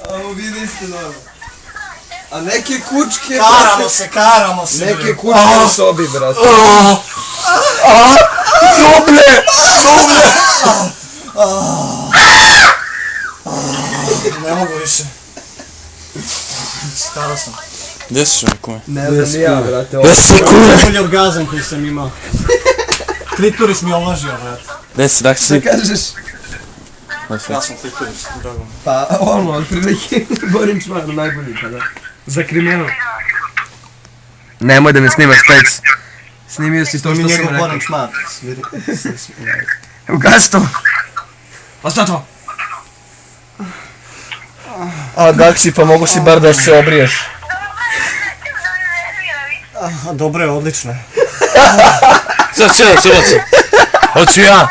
Ovo vidi ste dobro. A neke kučke... Karamo se. Neke kučke u sobi, brate. Dublje! Ne mogu više. Staro sam. Gdje si čovjek kume? Ne znam ja, brate. Gdje si kume? Bolji orgazam koji sam imao. Klitoris mi ovlažio, brate. Gdje si, dak si? Šta kažeš? Ja sam klitoris, dragom. Pa ono, od prilike Borin Čmar najbolji pa da. Za kriminal. Nemoj da me snimaš pec. Snimio si to što sam rekao. Borin Čmar. Ugasi to. Osta to. A Gaksi, pa mogu si bar da se obriješ. Dobro je, odlično je. Sad će da se ubaci. Hoću ja.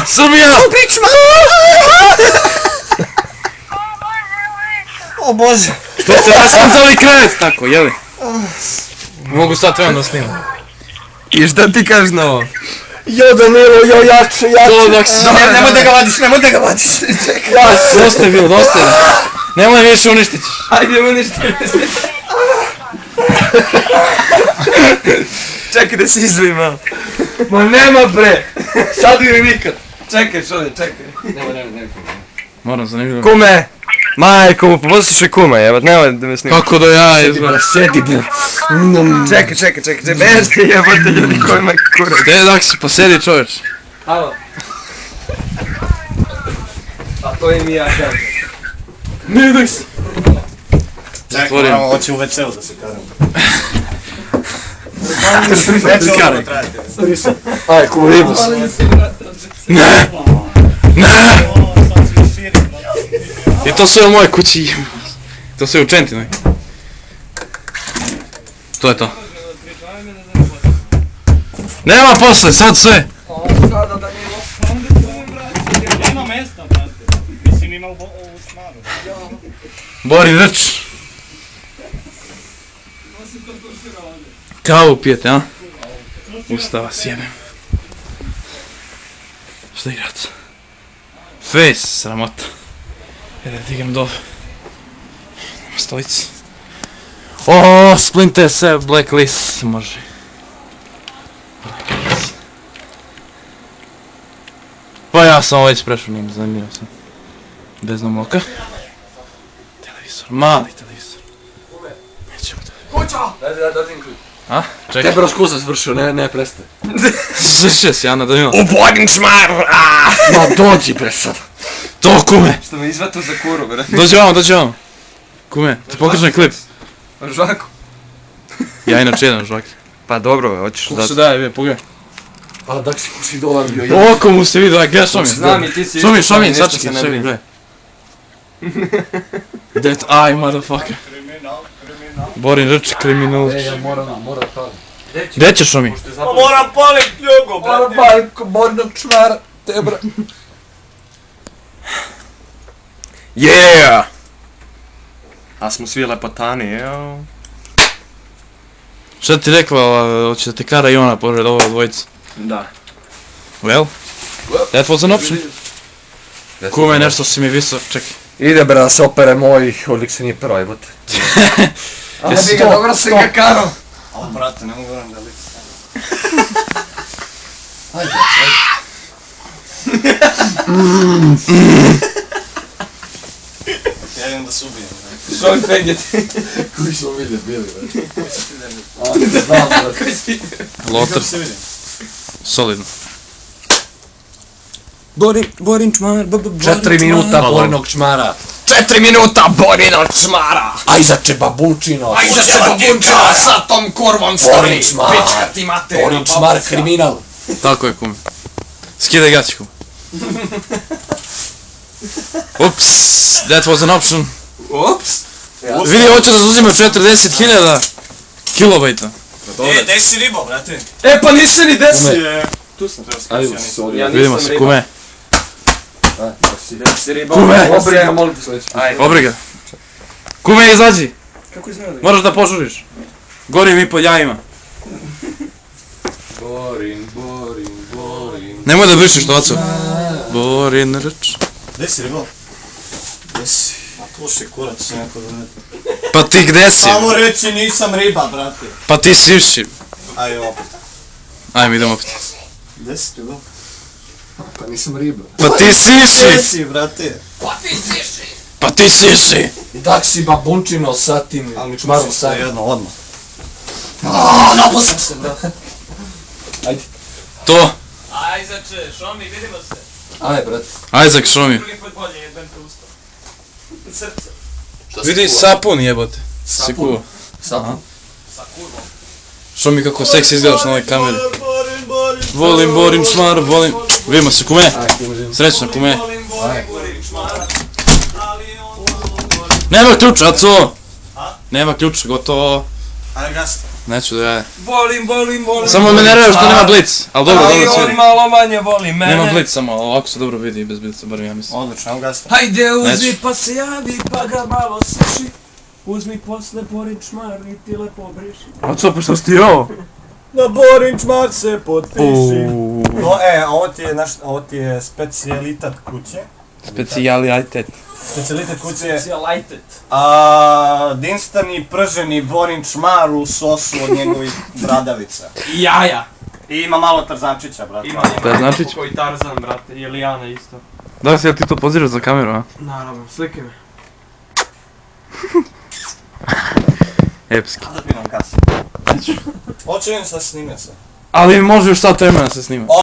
Srbija! O Bože. Što ste raskazali krevet tako, jeli? Mogu sad trebam da snimam. I šta ti kažeš na ovo? Jo Danilo, jo jače. To dak si... Nemoj da ga vadiš. Dosta je bilo, dosta je. Nemoj više uništit ćeš. Ajde uništi. Čekaj da se izvim malo. Ma nema bre! Sad ili nikad. Čekaj šode, čekaj. Nemoj. Moram zanimljivo. Kume! Majko mu, poslušaj še kume, jebat, nemoj da me snimaš. Kako da ja izgledam? Sjedi bre. Čekaj, bežte jebate ljudi koji me kurac. Gdje dak si, posjedi čovječ. Alo. A to im i ja kažem. Ne dak si. Čekaj, moramo oći u WC-u da se karam. Karaj. Aj, kuribus. Ne! I to sve u mojoj kući. To sve u Čentinoj. To je to. Nema posle, sad sve. Ima mesta, brate. Mislim, ima ovu snaru. Borin Rč. Kavu pijete, a? Ustava sjebem. Šta igrat? Face, sramota. Jer da digam dole. Nema stolici. O, Splinter Cell, Blacklist, može. Blacklist. Pa ja sam već prešao, nije mi zanimljivo sam. Beznom oka. Televizor, mali televizor. Nećemo televizor. Daj ključ. A? Čekaj. Tebe raskusa svršio, ne prestaje. Svršio si, Ana, da ima. U Borin Čmar! Ma dođi bre sad. To, kume! Što me izvatu za kuru bre. Dođi vam. Kume, ti pokaži klip. Žvaku. Ja inače jedan žvak. Pa dobro, hoćeš Kako se daje, pogledaj. Pa dak si kuši dolar bio. Oko mu se vidio, gledaj Šomin. Znam i ti si... Šomin, sačekaj, sve gledaj. That eye, motherfucker. Borin Rč, kriminalić. Ja moram to. Gdje ćeš Šomin? Moram palit ljugo, brate. Moram Borinog Čmara, te bra. Yeah! A smo svi lepotani, jeo. Šta ti rekla, hoće da te kara i ona pored ova dvojica? Da. Well, that was an option. Kume, nešto si mi visok, čekaj. Ide bre da se opere mojih, ovdje se nije pero jebote. Ali bi ga dobro se ga karo. A brate, ne mogu da lik. Ajde. Ja idem da se ubijem. Šoj pegeti. Koji smo vidje bili, već? Znam bre. Koji si? Lotar, solidno. Borin Čmar, 4 minuta Borinog Čmara. 4 minuta Borinog Čmara. Ajzače babunčino. Ajde babunča sa tom kurvom Borin Čmar. Pička ti mate. Borin Čmar kriminal. Tako je, kume. Skidaj gaći, kume. Ups, that was an option. Ups. Vidi, hoće da uzima 40.000 kilobajta. Gdje si ribo, brate? E pa nisi ni desi. Tu sam trebao Ajde, skasiti, ja nisam. sorry. Vidimo se, kume. Desi riba. Kume. Obriga, molim te sledeći. Ajde. Obriga. Kume, izađi. Kako izgleda? Moraš da požuriš. Gori mi pod jajima. Borin. Nemoj da brišeš to, oco. Borin Rč. Gde si ribo? Gde si? A puši kurac neko da ne... Pa ti gde si? Samo reći nisam riba, brate. Pa ti siši. Ajde opet. Ajme, idemo opet. Gde si ribo? Pa nisam riba. Pa ti Gde siši! si, brate? Pa ti siši! I tak si babunčino sa tim Ali mi čmarom puši sa. jedno odmah. Napao se, brate. Ajde. To! Ajzače, Šomi, vidimo se. Ajde, brate. Ajzak šomi. Drugi put bolje, jedben te ustao. Srce. Vidi sapun jebote. Si kuo. Sapun. Sa kurvom. Šomi kako seksi izgledaš na ovoj kameri. Borin. Volim, borim, šmar, volim. Vidimo se kume. Srećno kume. Volim, šmara. Ali on Nema ključa, aco! Nema ključa, gotovo. Ajde gasi. Neću da ja. volim. Samo me nerviraš što nema blic. Ali dobro, dobro se vidi. malo manje voli mene. Nema blic samo, ali ovako se dobro vidi bez blica, barem ja mislim. Odlično, evo gasi. Hajde uzmi Neću. pa se javi pa ga malo suši. Uzmi posle Borin čmar i ti lepo briši. Aco, pa što si ti ovo? Na Borin čmar se potpiši. No, ovo ti je specijalitat kuće. Specijalitet. Specijalitet kuće je Cijalajtet. dinstani prženi Borin čmar u sosu od njegovih bradavica. I jaja. I ima malo tarzančića, brate. Ima. Tarzančić? Koji Tarzan, brate. I Lijana isto. Da si, jel ti to poziraš za kameru, a? Naravno, slike me. Epski. Da bi nam kasi. Hoće im se snime se. Ali može još sat vremena se snima.